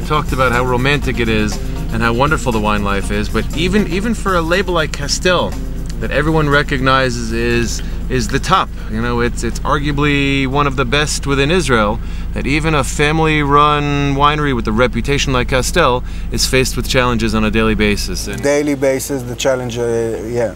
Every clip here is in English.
we've talked about how romantic it is and how wonderful the wine life is, but even for a label like Castel, that everyone recognizes is the top. You know, it's arguably one of the best within Israel, that even a family-run winery with a reputation like Castel is faced with challenges on a daily basis. And daily basis, the challenge, yeah,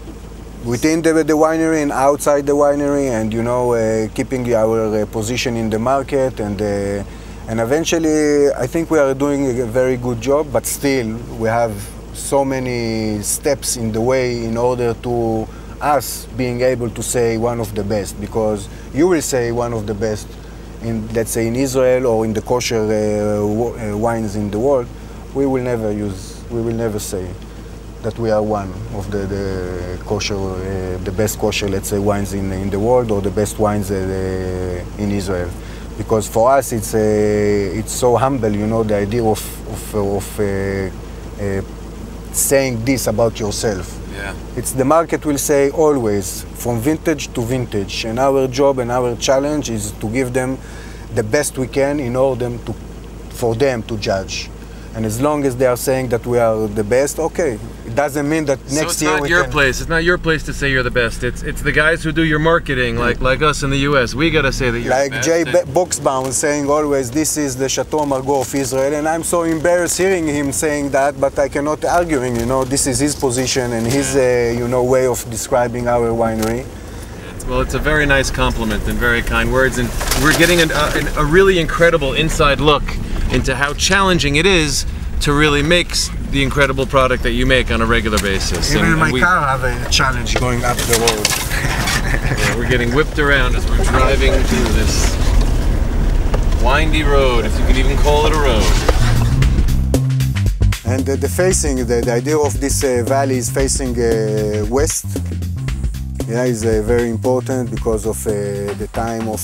within the winery and outside the winery, and you know, keeping our position in the market, and eventually, I think we are doing a very good job, but still, we have so many steps in the way in order to us being able to say one of the best, because you will say one of the best in, let's say, in Israel or in the kosher wines in the world. We will never say that we are one of the kosher, the best kosher, let's say, wines in the world, or the best wines in Israel. Because for us it's so humble, you know, the idea of saying this about yourself. yeah. It's the market will say always from vintage to vintage, and our job and our challenge is to give them the best we can in order for them to judge. And as long as they are saying that we are the best, okay. It doesn't mean that next year we can... It's not your place to say you're the best. It's the guys who do your marketing, like us in the US. We gotta say that you're the best. Like Jay Boxbaum saying always, this is the Chateau Margaux of Israel, and I'm so embarrassed hearing him saying that, but I cannot arguing, you know, this is his position and his, you know, way of describing our winery. Well, it's a very nice compliment and very kind words, and we're getting a really incredible inside look into how challenging it is to really make the incredible product that you make on a regular basis. Even my car have a challenge going up the road. Yeah, we're getting whipped around as we're driving through this windy road, if you could even call it a road. And the facing, the idea of this valley is facing west. Yeah, is very important because of the time of,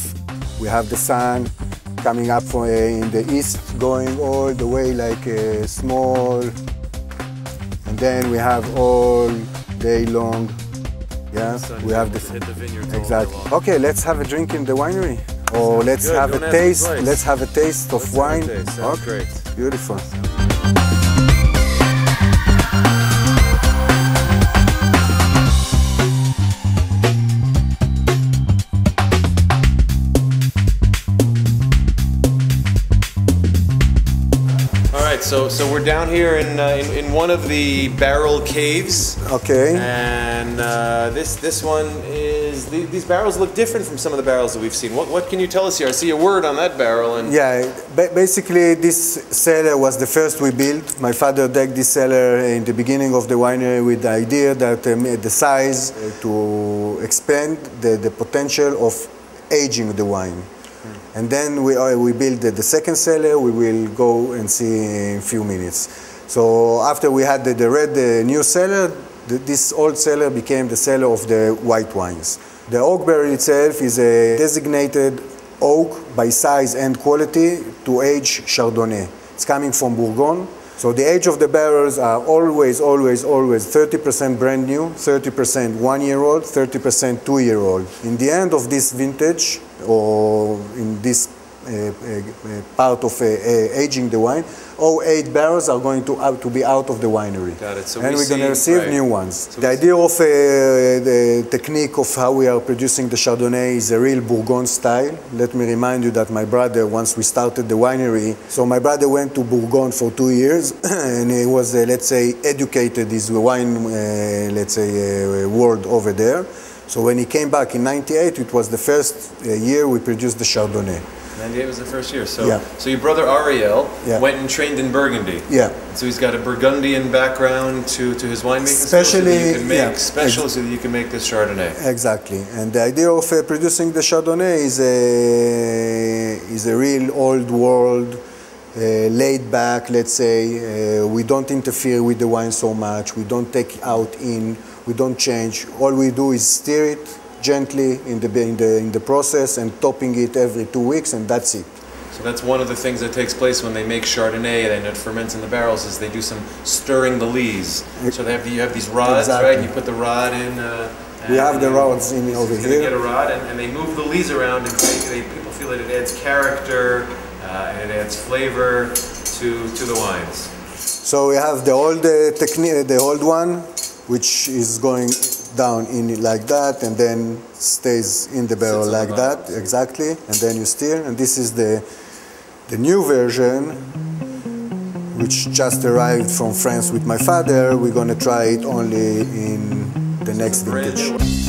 we have the sun coming up from in the east, going all the way like small, and then we have all day long. Yeah, we have the vineyards. exactly. Okay, let's have a drink in the winery, or let's have a taste. Let's have a taste of wine. Okay, great. Beautiful. So we're down here in one of the barrel caves. Okay. And this one is, these barrels look different from some of the barrels that we've seen. What can you tell us here? I see a word on that barrel. And yeah, basically this cellar was the first we built. My father dug this cellar in the beginning of the winery with the idea that the size to expand the potential of aging the wine. And then we built the second cellar. We will go and see in a few minutes. So after we had the new cellar, this old cellar became the cellar of the white wines. The oak barrel itself is a designated oak by size and quality to age Chardonnay. It's coming from Bourgogne. So the age of the barrels are always 30% brand new, 30% 1-year-old, 30% 2-year-old. In the end of this vintage, or in this part of aging the wine, all 8 barrels are going to be out of the winery. Got it. So and we're going to receive new ones. So the idea of the technique of how we are producing the Chardonnay is a real Bourgogne style. Let me remind you that my brother, once we started the winery, so my brother went to Bourgogne for 2 years and he was, let's say, educated his wine, let's say, world over there. So when he came back in '98, it was the first year we produced the Chardonnay. 98 was the first year. So, yeah. So your brother Ariel went and trained in Burgundy. Yeah. So he's got a Burgundian background to his winemaking especially, skills, so that you can make special, so that you can make this Chardonnay. Exactly. And the idea of producing the Chardonnay is a real old world, laid back, let's say. We don't interfere with the wine so much. We don't take out in. We don't change. All we do is stir it gently in the process and topping it every 2 weeks, and that's it. So that's one of the things that takes place when they make Chardonnay and it ferments in the barrels, is they do some stirring the lees. So you have these rods, exactly. right? And you put the rod in. We have the rods in over here. They get a rod and they move the lees around, and people feel that it adds character and it adds flavor to the wines? So we have the old technique, the old one, which is going down in like that, and then stays in the barrel like that, exactly, and then you stir. And this is the new version, which just arrived from France with my father. We're gonna try it only in the next vintage.